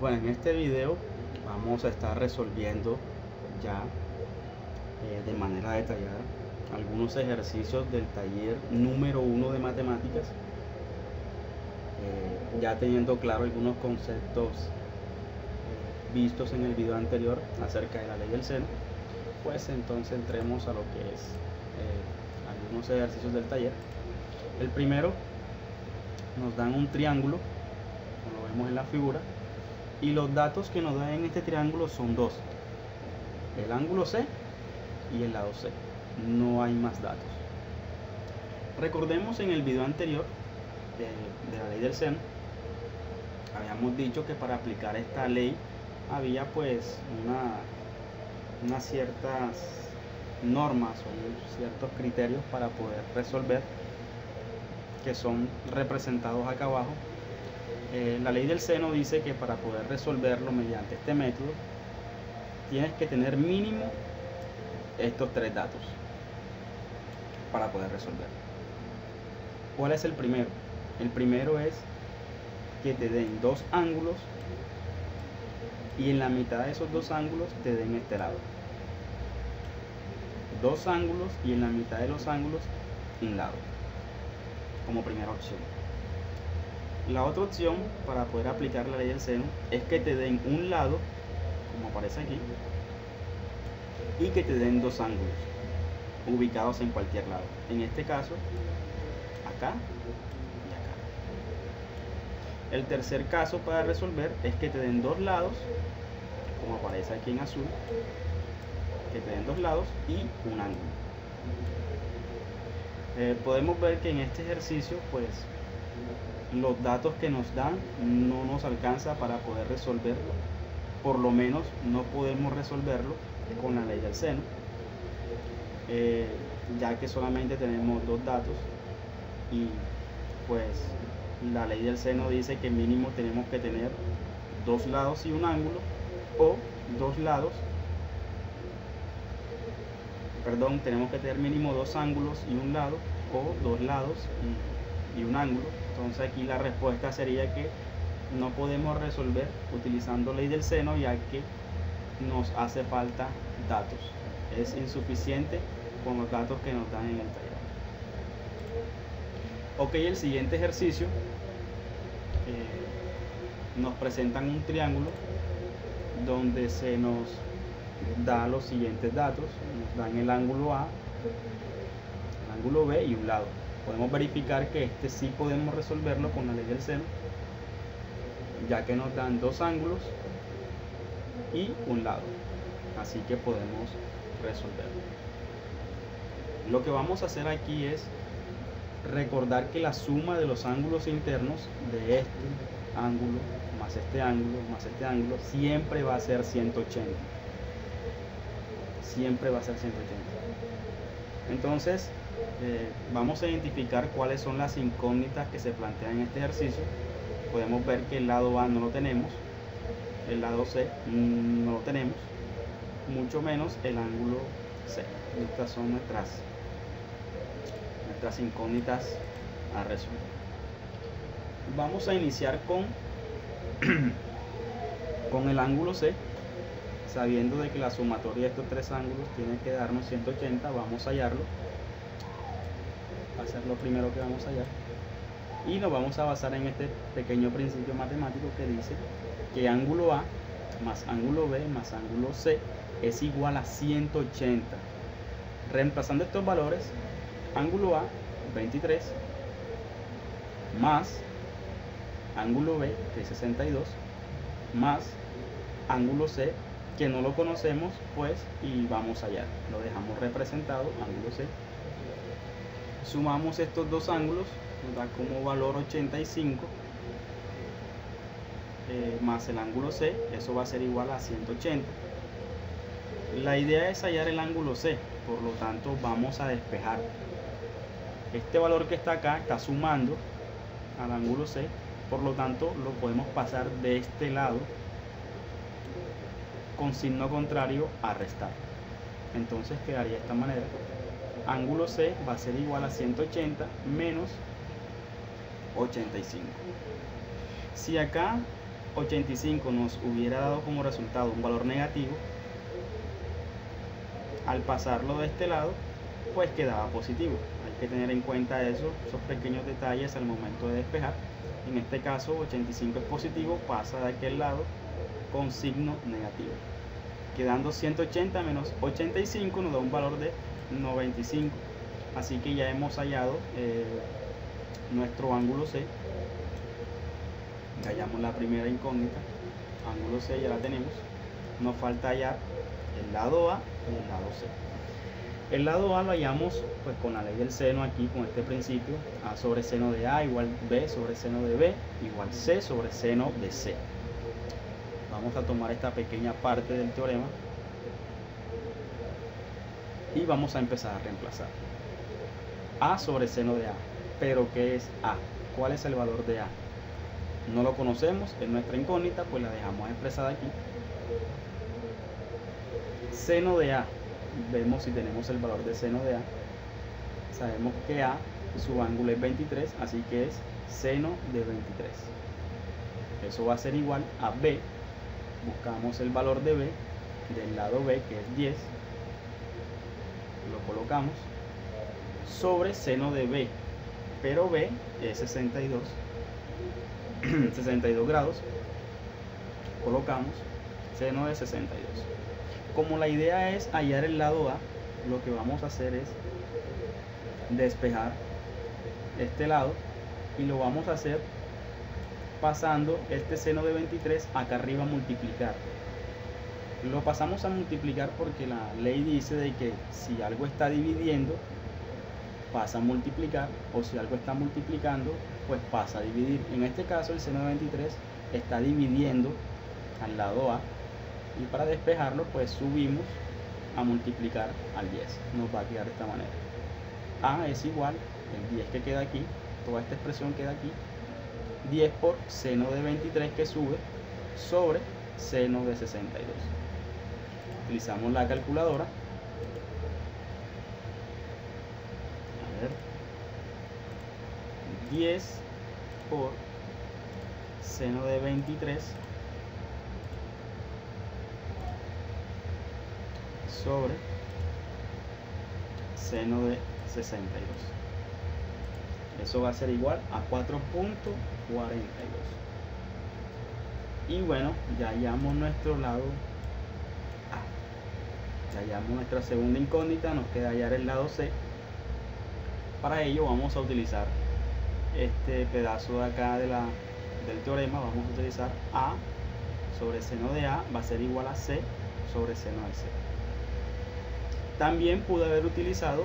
Bueno, en este video vamos a estar resolviendo ya de manera detallada algunos ejercicios del taller número 1 de matemáticas, ya teniendo claro algunos conceptos vistos en el video anterior acerca de la ley del seno. Pues entonces entremos a lo que es algunos ejercicios del taller. El primero, nos dan un triángulo, como lo vemos en la figura, y los datos que nos dan en este triángulo son dos: el ángulo C y el lado C. No hay más datos. Recordemos en el video anterior de la ley del seno, habíamos dicho que para aplicar esta ley había pues unas ciertas normas o ciertos criterios para poder resolver, que son representados acá abajo. La ley del seno dice que para poder resolverlo mediante este método tienes que tener mínimo estos tres datos para poder resolver. ¿Cuál es el primero? El primero es que te den dos ángulos y en la mitad de esos dos ángulos te den este lado. Dos ángulos y en la mitad de los ángulos un lado, como primera opción. La otra opción para poder aplicar la ley del seno es que te den un lado, como aparece aquí, y que te den dos ángulos ubicados en cualquier lado. En este caso, acá y acá. El tercer caso para resolver es que te den dos lados, como aparece aquí en azul, que te den dos lados y un ángulo. Podemos ver que en este ejercicio pues los datos que nos dan no nos alcanza para poder resolverlo. Por lo menos no podemos resolverlo con la ley del seno, ya que solamente tenemos dos datos y pues la ley del seno dice que mínimo tenemos que tener dos lados y un ángulo, o dos lados, perdón, tenemos que tener mínimo dos ángulos y un lado, o dos lados y un ángulo. Entonces aquí la respuesta sería que no podemos resolver utilizando ley del seno, ya que nos hace falta datos. Es insuficiente con los datos que nos dan en el taller. Ok, el siguiente ejercicio nos presentan un triángulo donde se nos da los siguientes datos. Nos dan el ángulo A, el ángulo B y un lado. Podemos verificar que este sí podemos resolverlo con la ley del seno, ya que nos dan dos ángulos y un lado, así que podemos resolverlo. Lo que vamos a hacer aquí es recordar que la suma de los ángulos internos de este ángulo más este ángulo más este ángulo siempre va a ser 180. Siempre va a ser 180. Entonces vamos a identificar cuáles son las incógnitas que se plantean en este ejercicio. Podemos ver que el lado A no lo tenemos, el lado C no lo tenemos, mucho menos el ángulo C. Estas son nuestras incógnitas a resolver. Vamos a iniciar con el ángulo C, sabiendo de que la sumatoria de estos tres ángulos tiene que darnos 180. Vamos a hallarlo, va a ser lo primero que vamos a hallar, y nos vamos a basar en este pequeño principio matemático que dice que ángulo A más ángulo B más ángulo C es igual a 180. Reemplazando estos valores, ángulo A 23 más ángulo B, que es 62, más ángulo C, que no lo conocemos, pues, y vamos a hallar. Lo dejamos representado, ángulo C. Sumamos estos dos ángulos, nos da como valor 85, más el ángulo C, eso va a ser igual a 180. La idea es hallar el ángulo C, por lo tanto vamos a despejar. Este valor que está acá está sumando al ángulo C, por lo tanto lo podemos pasar de este lado con signo contrario a restar. Entonces quedaría de esta manera: ángulo C va a ser igual a 180 menos 85. Si acá 85 nos hubiera dado como resultado un valor negativo, al pasarlo de este lado, pues quedaba positivo. Hay que tener en cuenta eso, esos pequeños detalles al momento de despejar. En este caso 85 es positivo, pasa de aquel lado con signo negativo, quedando 180 menos 85 nos da un valor de 95. Así que ya hemos hallado nuestro ángulo C. Hallamos la primera incógnita, ángulo C ya la tenemos. Nos falta hallar el lado A y el lado C. El lado A lo hallamos pues con la ley del seno aquí, con este principio: A sobre seno de A igual B sobre seno de B igual C sobre seno de C. Vamos a tomar esta pequeña parte del teorema y vamos a empezar a reemplazar. A sobre seno de A. Pero ¿qué es A? ¿Cuál es el valor de A? No lo conocemos, es nuestra incógnita, pues la dejamos expresada aquí. Seno de A. Vemos si tenemos el valor de seno de A. Sabemos que A, su ángulo es 23, así que es seno de 23. Eso va a ser igual a B. Buscamos el valor de B del lado B, que es 10. Lo colocamos sobre seno de B, pero B es 62 grados. Colocamos seno de 62. Como la idea es hallar el lado A, lo que vamos a hacer es despejar este lado, y lo vamos a hacer pasando este seno de 23 acá arriba a multiplicar. Lo pasamos a multiplicar porque la ley dice de que si algo está dividiendo, pasa a multiplicar, o si algo está multiplicando, pues pasa a dividir. En este caso el seno de 23 está dividiendo al lado A, y para despejarlo pues subimos a multiplicar al 10. Nos va a quedar de esta manera: A es igual, el 10 que queda aquí, toda esta expresión queda aquí, 10 por seno de 23 que sube sobre seno de 62. Utilizamos la calculadora. A ver, 10 por seno de 23 sobre seno de 62. Eso va a ser igual a 4.42. Y bueno, ya hallamos nuestro lado A. Ya hallamos nuestra segunda incógnita, nos queda hallar el lado C. Para ello vamos a utilizar este pedazo de acá del teorema. Vamos a utilizar A sobre seno de A va a ser igual a C sobre seno de C. También pude haber utilizado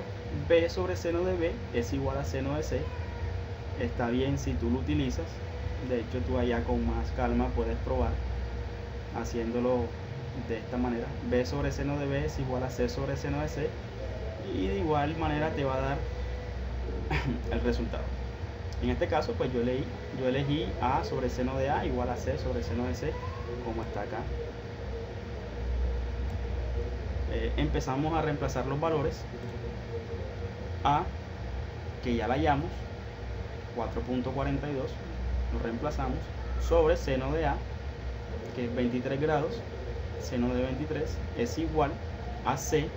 B sobre seno de B es igual a seno de C. Está bien si tú lo utilizas. De hecho, tú allá con más calma puedes probar haciéndolo de esta manera: B sobre seno de B es igual a C sobre seno de C, y de igual manera te va a dar el resultado. En este caso pues yo elegí A sobre seno de A igual a C sobre seno de C, como está acá. Empezamos a reemplazar los valores. A, que ya la hallamos, 4.42, lo reemplazamos sobre seno de A, que es 23 grados. Seno de 23 es igual a C,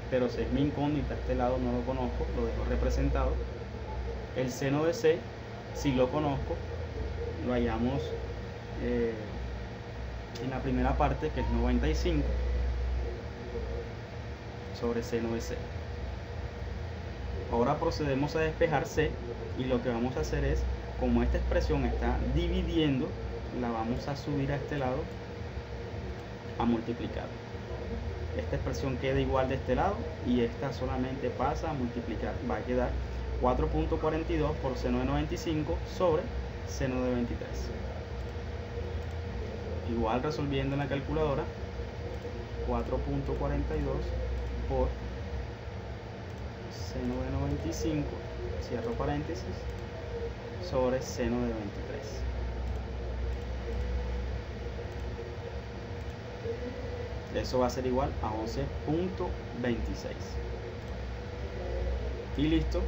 pero C es mi incógnita, este lado no lo conozco, lo dejo representado. El seno de C sí lo conozco, lo hallamos en la primera parte, que es 95 sobre seno de C. Ahora procedemos a despejar C, y lo que vamos a hacer es, como esta expresión está dividiendo, la vamos a subir a este lado a multiplicar. Esta expresión queda igual de este lado y esta solamente pasa a multiplicar. Va a quedar 4.42 por seno de 95 sobre seno de 23. Igual resolviendo en la calculadora, 4.42 por seno de 95, cierro paréntesis, sobre seno de 23. Eso va a ser igual a 11.26. Y listo,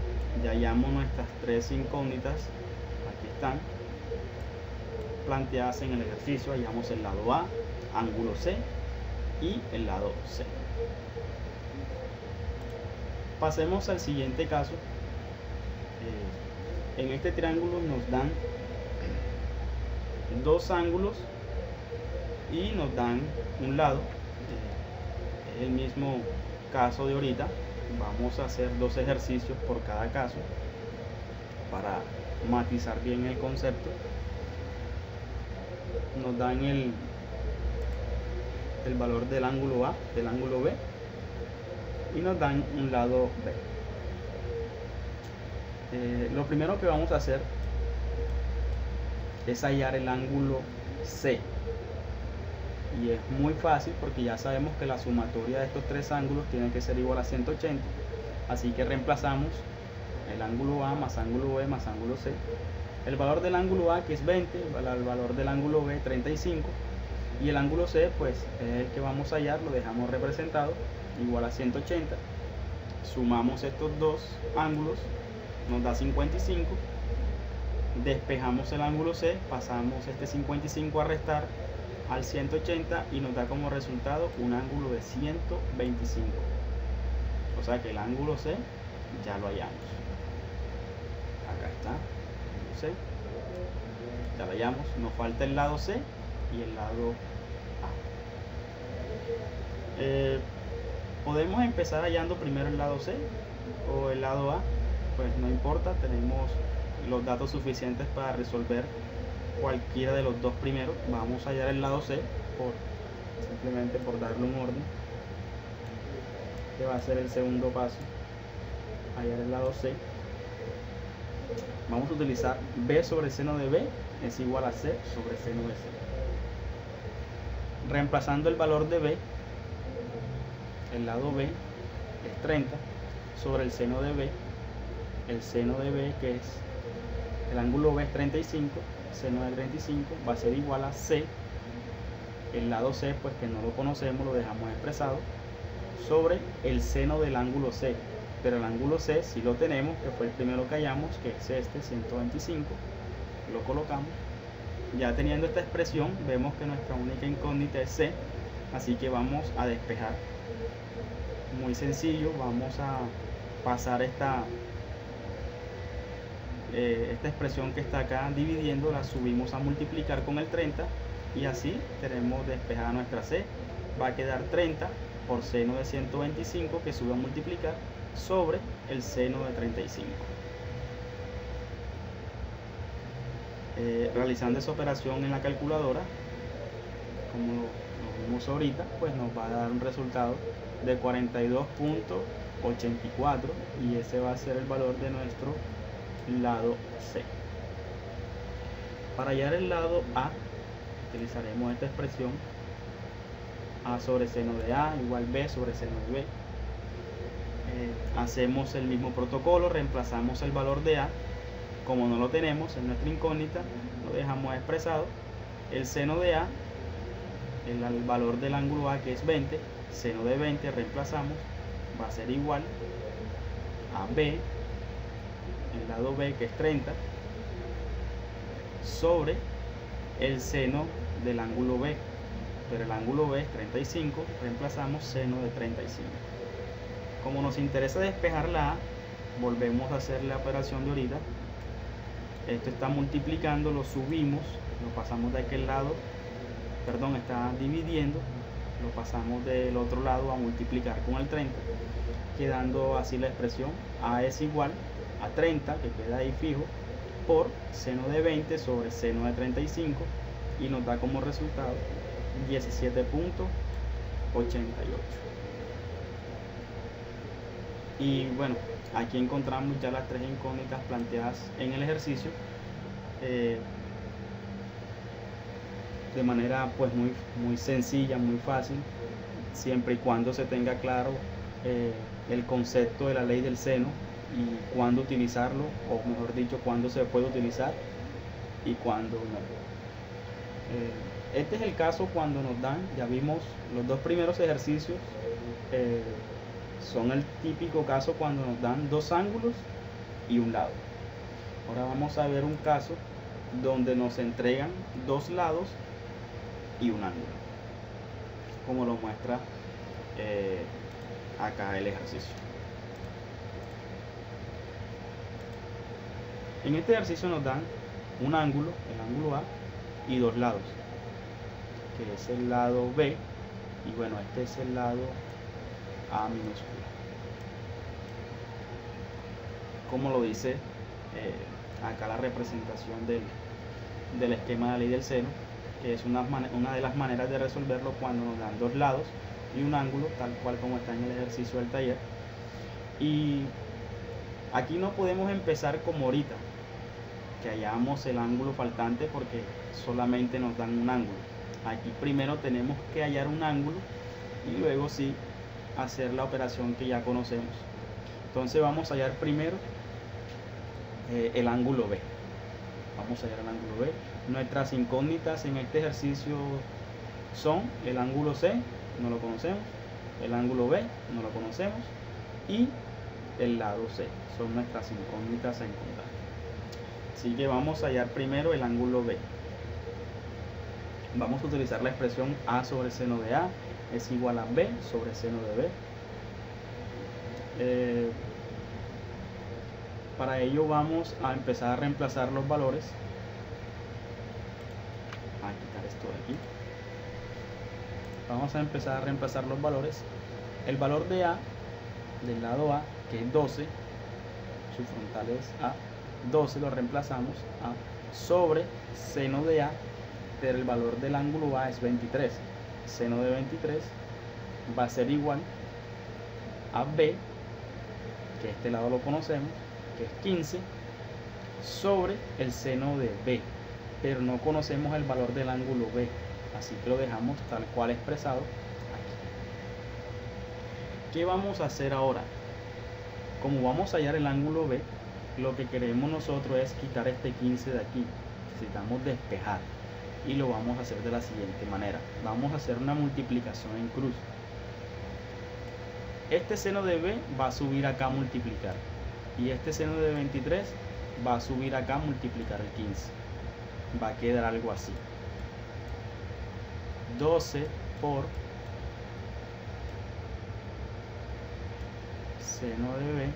ya hallamos nuestras tres incógnitas. Aquí están. planteadas en el ejercicio. Hallamos el lado A, ángulo C y el lado C. Pasemos al siguiente caso. En este triángulo nos dan dos ángulos y nos dan un lado. Es el mismo caso de ahorita. Vamos a hacer dos ejercicios por cada caso para matizar bien el concepto. Nos dan el valor del ángulo A, del ángulo B, y nos dan un lado B. Lo primero que vamos a hacer es hallar el ángulo C, y es muy fácil porque ya sabemos que la sumatoria de estos tres ángulos tiene que ser igual a 180, así que reemplazamos el ángulo A más ángulo B más ángulo C. El valor del ángulo A, que es 20, el valor del ángulo B 35, y el ángulo C pues es el que vamos a hallar, lo dejamos representado igual a 180. Sumamos estos dos ángulos, nos da 55. Despejamos el ángulo C, pasamos este 55 a restar al 180 y nos da como resultado un ángulo de 125. O sea que el ángulo C ya lo hallamos. Acá está, ángulo C. Ya lo hallamos. Nos falta el lado C y el lado A. Podemos empezar hallando primero el lado C o el lado A, pues no importa, tenemos los datos suficientes para resolver cualquiera de los dos primeros. Vamos a hallar el lado C simplemente por darle un orden, que va a ser el segundo paso. Hallar el lado C. Vamos a utilizar B sobre seno de B es igual a C sobre seno de C. Reemplazando el valor de B, el lado B es 30 sobre el seno de B. El seno de B, que es el ángulo B, es 35, seno de 35 va a ser igual a C. El lado C, pues que no lo conocemos, lo dejamos expresado sobre el seno del ángulo C, pero el ángulo C sí lo tenemos, que fue el primero que hallamos, que es este 125. Lo colocamos. Ya teniendo esta expresión, vemos que nuestra única incógnita es C, así que vamos a despejar. Muy sencillo, vamos a pasar esta expresión que está acá dividiendo, la subimos a multiplicar con el 30 y así tenemos despejada nuestra C. Va a quedar 30 por seno de 125, que sube a multiplicar, sobre el seno de 35. Realizando esa operación en la calculadora, como lo vimos ahorita, pues nos va a dar un resultado de 42.84 y ese va a ser el valor de nuestro lado C. Para hallar el lado A utilizaremos esta expresión: A sobre seno de A igual B sobre seno de B. Hacemos el mismo protocolo, reemplazamos el valor de A. Como no lo tenemos en nuestra incógnita, lo dejamos expresado. El seno de A, el valor del ángulo A, que es 20, seno de 20 reemplazamos, va a ser igual a B, el lado B, que es 30, sobre el seno del ángulo B, pero el ángulo B es 35, reemplazamos seno de 35. Como nos interesa despejar la A, volvemos a hacer la operación de ahorita. Esto está multiplicando, lo subimos, lo pasamos de aquel lado, perdón, está dividiendo, lo pasamos del otro lado a multiplicar con el 30, quedando así la expresión: A es igual a 30, que queda ahí fijo, por seno de 20 sobre seno de 35, y nos da como resultado 17.88. Y bueno, aquí encontramos ya las tres incógnitas planteadas en el ejercicio, de manera pues muy sencilla, muy fácil, siempre y cuando se tenga claro el concepto de la ley del seno y cuándo utilizarlo, o mejor dicho, cuándo se puede utilizar y cuándo no. Este es el caso cuando nos dan, ya vimos los dos primeros ejercicios, son el típico caso cuando nos dan dos ángulos y un lado. Ahora vamos a ver un caso donde nos entregan dos lados y un ángulo, como lo muestra acá el ejercicio. En este ejercicio nos dan un ángulo, el ángulo A, y dos lados, que es el lado B, y bueno, este es el lado A minúscula, como lo dice acá la representación del esquema de la ley del seno, que es una de las maneras de resolverlo cuando nos dan dos lados y un ángulo, tal cual como está en el ejercicio del taller. Y aquí no podemos empezar como ahorita, que hallamos el ángulo faltante, porque solamente nos dan un ángulo. Aquí primero tenemos que hallar un ángulo y luego sí hacer la operación que ya conocemos. Entonces vamos a hallar primero el ángulo B. Vamos a hallar el ángulo B. Nuestras incógnitas en este ejercicio son el ángulo C, no lo conocemos, el ángulo B, no lo conocemos, y el lado C. Son nuestras incógnitas a encontrar. Así que vamos a hallar primero el ángulo B. Vamos a utilizar la expresión A sobre seno de A es igual a B sobre seno de B. Para ello vamos a empezar a reemplazar los valores. A quitar esto de aquí. Vamos a empezar a reemplazar los valores. El valor de A, del lado A, que es 12, su frontal es A, 12 lo reemplazamos a sobre seno de A, pero el valor del ángulo A es 23. Seno de 23 va a ser igual a B, que este lado lo conocemos, que es 15, sobre el seno de B, pero no conocemos el valor del ángulo B, así que lo dejamos tal cual expresado aquí. ¿Qué vamos a hacer ahora? Como vamos a hallar el ángulo B, lo que queremos nosotros es quitar este 15 de aquí. Necesitamos despejar, y lo vamos a hacer de la siguiente manera. Vamos a hacer una multiplicación en cruz. Este seno de B va a subir acá a multiplicar, y este seno de 23 va a subir acá a multiplicar el 15. Va a quedar algo así: 12 por seno de B.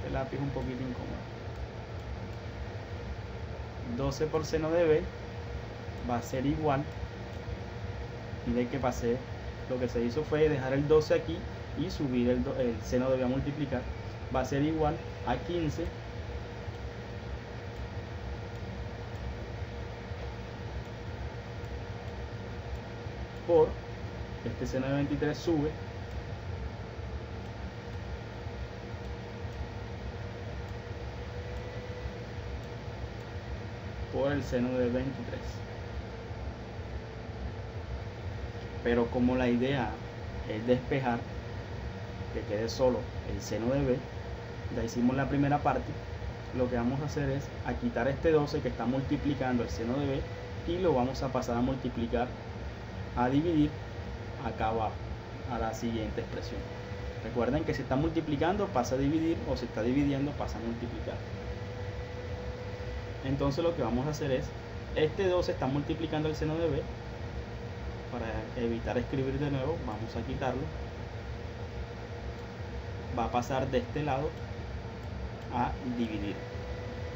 El lápiz es un poquito incómodo. 12 por seno de B va a ser igual, y de que pasé, lo que se hizo fue dejar el 12 aquí y subir el seno de B a multiplicar. Va a ser igual a 15 por este seno de 23 sube por el seno de 23. Pero como la idea es despejar, que quede solo el seno de B, ya hicimos la primera parte. Lo que vamos a hacer es a quitar este 12 que está multiplicando el seno de B, y lo vamos a pasar a multiplicar, a dividir acá abajo, a la siguiente expresión. Recuerden que si está multiplicando pasa a dividir, o si está dividiendo pasa a multiplicar. Entonces lo que vamos a hacer es, este 12 está multiplicando el seno de B. Para evitar escribir de nuevo, vamos a quitarlo. Va a pasar de este lado a dividir.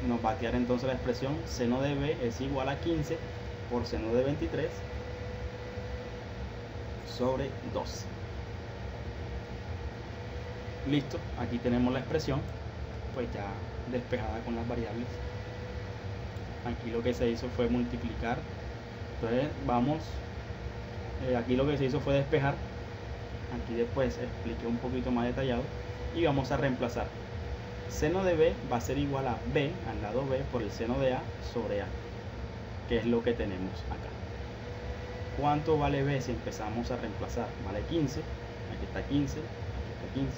Nos va a quedar entonces la expresión seno de B es igual a 15 por seno de 23 sobre 12. Listo, aquí tenemos la expresión pues ya despejada con las variables. Aquí lo que se hizo fue multiplicar. Entonces vamos, aquí lo que se hizo fue despejar. Aquí después expliqué un poquito más detallado, y vamos a reemplazar. Seno de B va a ser igual a B, al lado B, por el seno de A sobre A, que es lo que tenemos acá. ¿Cuánto vale B si empezamos a reemplazar? Vale 15, aquí está 15, aquí está 15,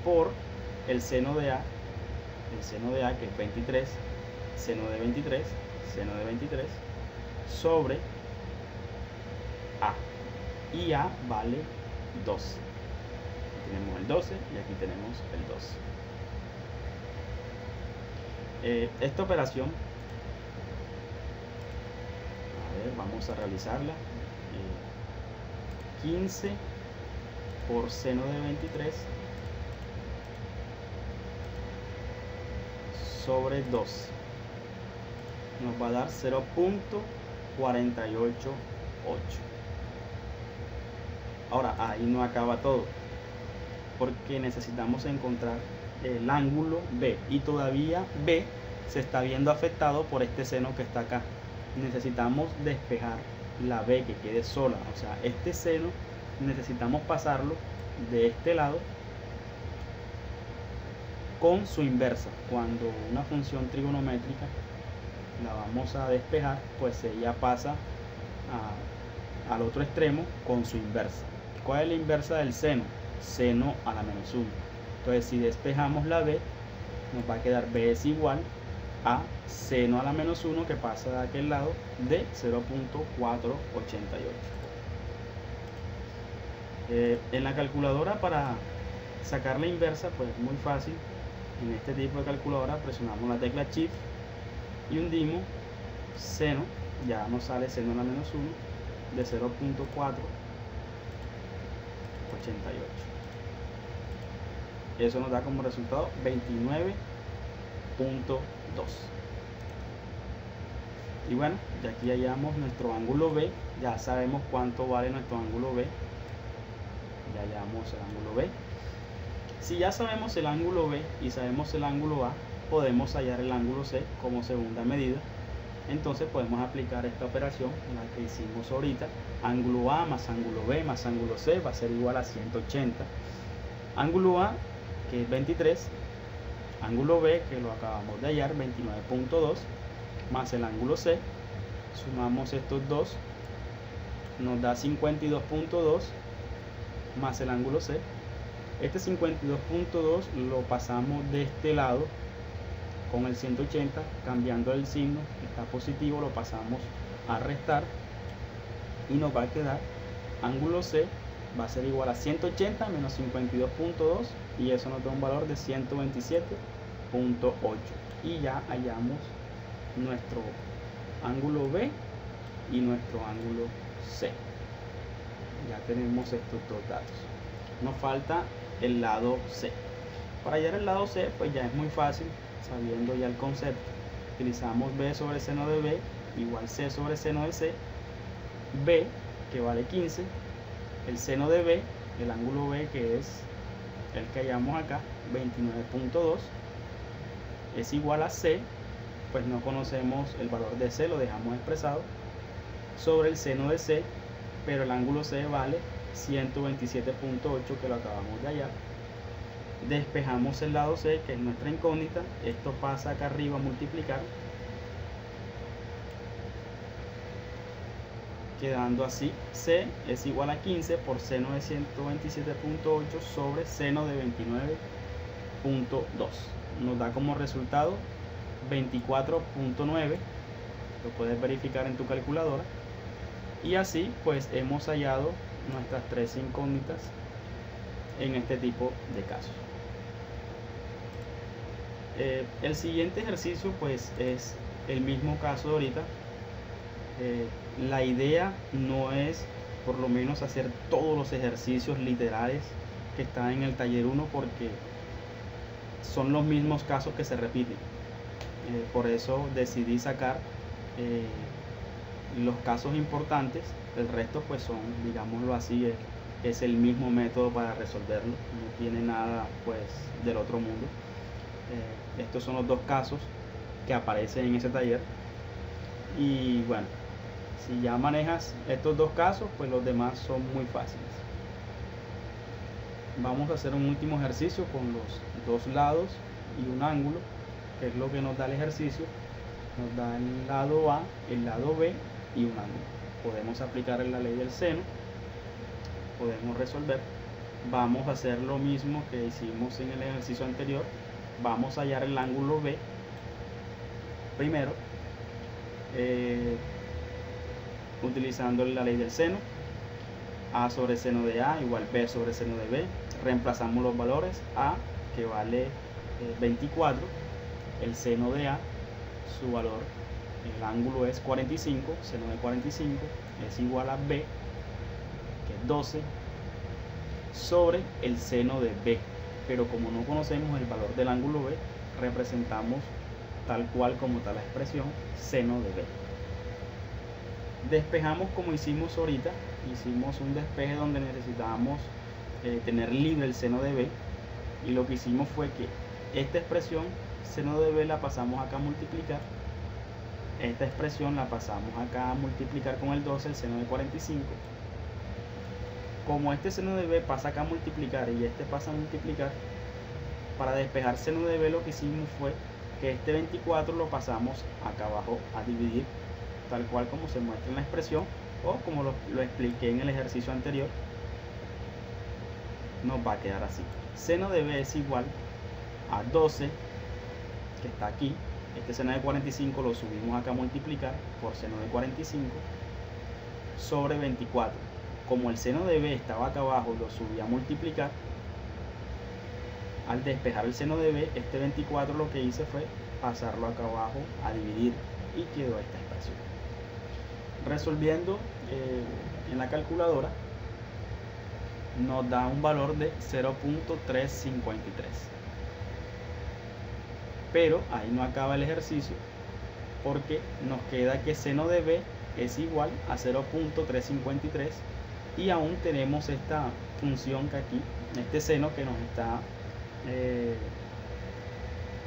por el seno de A que es 23, seno de 23, sobre A, y A vale 12. Aquí tenemos el 12 y aquí tenemos el Esta operación, a ver, vamos a realizarla. 15 por seno de 23 sobre 2 nos va a dar 0.488. Ahora ahí no acaba todo, porque necesitamos encontrar el ángulo B, y todavía B se está viendo afectado por este seno que está acá. Necesitamos despejar la B, que quede sola, o sea, este seno necesitamos pasarlo de este lado con su inversa. Cuando una función trigonométrica la vamos a despejar, pues ella pasa al otro extremo con su inversa. ¿Cuál es la inversa del seno? Seno a la menos 1. Entonces, si despejamos la B, nos va a quedar B es igual a seno a la menos 1, que pasa de aquel lado, de 0.488. En la calculadora, para sacar la inversa, pues es muy fácil. En este tipo de calculadora presionamos la tecla Shift y hundimos seno, ya nos sale seno a la menos 1 de 0.488. Eso nos da como resultado 29.2. Y bueno, de aquí hallamos nuestro ángulo B. Ya sabemos cuánto vale nuestro ángulo B. Ya hallamos el ángulo B. Si ya sabemos el ángulo B y sabemos el ángulo A, podemos hallar el ángulo C como segunda medida. Entonces podemos aplicar esta operación, la que hicimos ahorita. Ángulo A más ángulo B más ángulo C va a ser igual a 180. Ángulo A, que es 23, ángulo B, que lo acabamos de hallar, 29.2, más el ángulo C, sumamos estos dos, nos da 52.2, más el ángulo C. Este 52.2 lo pasamos de este lado con el 180, cambiando el signo, está positivo, lo pasamos a restar y nos va a quedar ángulo C va a ser igual a 180 menos 52.2, y eso nos da un valor de 127.8, y ya hallamos nuestro ángulo B y nuestro ángulo C. Ya tenemos estos dos datos. Nos falta el lado C. Para hallar el lado C, pues ya es muy fácil, sabiendo ya el concepto. Utilizamos B sobre seno de B igual C sobre seno de C. B, que vale 15, el seno de B, el ángulo B, que es el que hallamos acá, 29.2, es igual a C, pues no conocemos el valor de C, lo dejamos expresado, sobre el seno de C, pero el ángulo C vale 127.8, que lo acabamos de hallar. Despejamos el lado C, que es nuestra incógnita, esto pasa acá arriba a multiplicar, quedando así: C es igual a 15 por seno de 127.8 sobre seno de 29.2. Nos da como resultado 24.9. Lo puedes verificar en tu calculadora. Y así pues hemos hallado nuestras tres incógnitas en este tipo de casos. El siguiente ejercicio pues es el mismo caso de ahorita. La idea no es, por lo menos, hacer todos los ejercicios literales que están en el taller 1, porque son los mismos casos que se repiten. Por eso decidí sacar los casos importantes. El resto pues son, digámoslo así, es el mismo método para resolverlo, no tiene nada pues del otro mundo. Estos son los dos casos que aparecen en ese taller, y bueno, si ya manejas estos dos casos, pues los demás son muy fáciles. Vamos a hacer un último ejercicio con los dos lados y un ángulo, que es lo que nos da el ejercicio. Nos da el lado A, el lado B y un ángulo. Podemos aplicar la ley del seno, podemos resolver. Vamos a hacer lo mismo que hicimos en el ejercicio anterior. Vamos a hallar el ángulo B primero, utilizando la ley del seno. A sobre seno de A igual B sobre seno de B. Reemplazamos los valores. A, que vale 24, el seno de A, su valor, el ángulo es 45, seno de 45 es igual a B, que es 12, sobre el seno de B. Pero como no conocemos el valor del ángulo B, representamos tal cual como está la expresión, seno de B. Despejamos como hicimos ahorita, hicimos un despeje donde necesitábamos tener libre el seno de B, y lo que hicimos fue que esta expresión, seno de B, la pasamos acá a multiplicar, esta expresión la pasamos acá a multiplicar con el 12, el seno de 45. Como este seno de B pasa acá a multiplicar y este pasa a multiplicar, para despejar seno de B lo que hicimos fue que este 24 lo pasamos acá abajo a dividir, tal cual como se muestra en la expresión, o como lo expliqué en el ejercicio anterior, nos va a quedar así. Seno de B es igual a 12, que está aquí, este seno de 45 lo subimos acá a multiplicar por seno de 45, sobre 24. Como el seno de B estaba acá abajo, lo subí a multiplicar. Al despejar el seno de B, este 24 lo que hice fue pasarlo acá abajo a dividir y quedó esta expresión. Resolviendo en la calculadora, nos da un valor de 0.353. Pero ahí no acaba el ejercicio, porque nos queda que seno de B es igual a 0.353 y aún tenemos esta función que aquí, este seno que nos está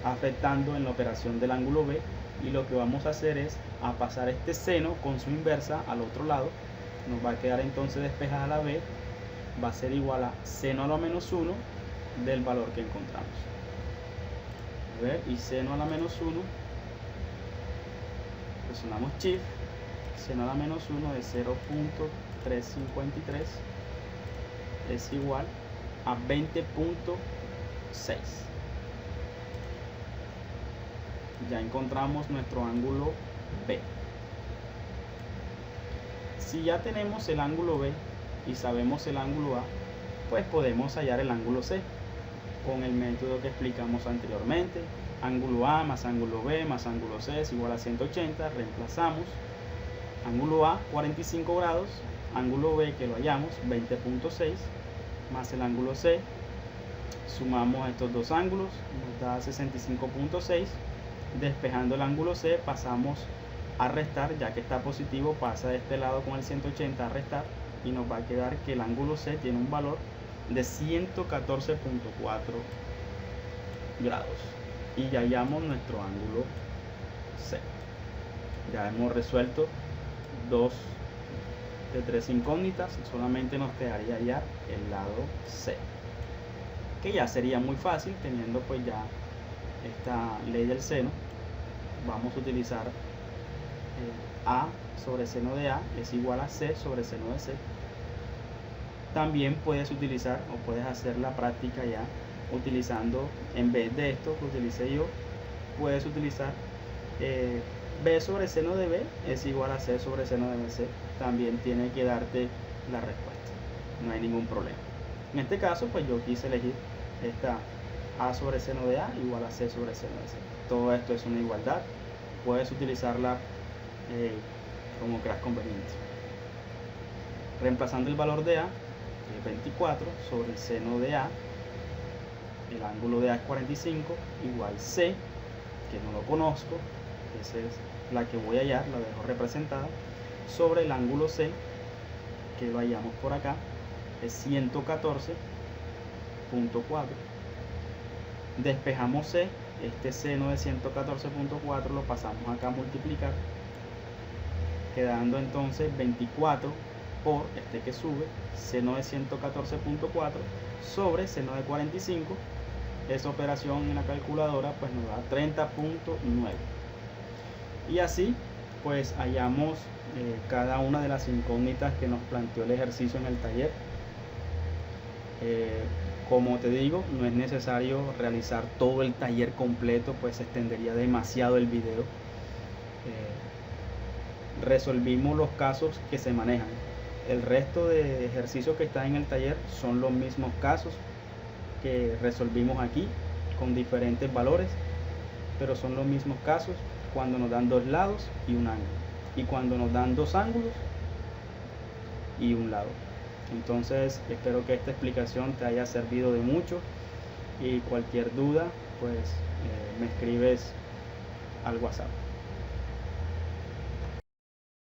afectando en la operación del ángulo B, y lo que vamos a hacer es a pasar este seno con su inversa al otro lado. Nos va a quedar entonces despejada la B, va a ser igual a seno a la menos 1 del valor que encontramos. A ver, y seno a la menos 1, presionamos Shift, seno a la menos 1 de 0.353 es igual a 20.6. Ya encontramos nuestro ángulo B. Si ya tenemos el ángulo B y sabemos el ángulo A, pues podemos hallar el ángulo C con el método que explicamos anteriormente. Ángulo A más ángulo B más ángulo C es igual a 180. Reemplazamos ángulo A 45 grados, ángulo B que lo hallamos 20.6 más el ángulo C, sumamos estos dos ángulos, nos da 65.6. Despejando el ángulo C pasamos a restar, ya que está positivo pasa de este lado con el 180 a restar, y nos va a quedar que el ángulo C tiene un valor de 114.4 grados, y ya hallamos nuestro ángulo C. Ya hemos resuelto 2 de 3 incógnitas, solamente nos quedaría hallar el lado C, que ya sería muy fácil teniendo pues ya esta ley del seno. Vamos a utilizar A sobre seno de A es igual a C sobre seno de C. También puedes utilizar o puedes hacer la práctica ya utilizando, en vez de esto que utilicé yo, puedes utilizar B sobre seno de B es igual a C sobre seno de C. También tiene que darte la respuesta, no hay ningún problema. En este caso pues yo quise elegir esta A sobre seno de A igual a C sobre seno de C. Todo esto es una igualdad, puedes utilizarla como creas conveniente. Reemplazando el valor de A, que es 24, sobre el seno de A, el ángulo de A es 45, igual C, que no lo conozco, esa es la que voy a hallar, la dejo representada, sobre el ángulo C, que lo hallamos por acá, es 114.4. Despejamos C, este seno de 114.4 lo pasamos acá a multiplicar, quedando entonces 24 por este que sube, seno de 114.4 sobre seno de 45. Esa operación en la calculadora pues nos da 30.9. Y así pues hallamos cada una de las incógnitas que nos planteó el ejercicio en el taller. Como te digo, no es necesario realizar todo el taller completo, pues se extendería demasiado el video. Resolvimos los casos que se manejan. El resto de ejercicios que están en el taller son los mismos casos que resolvimos aquí con diferentes valores. pero son los mismos casos cuando nos dan dos lados y un ángulo, y cuando nos dan dos ángulos y un lado. Entonces espero que esta explicación te haya servido de mucho, y cualquier duda pues me escribes al WhatsApp.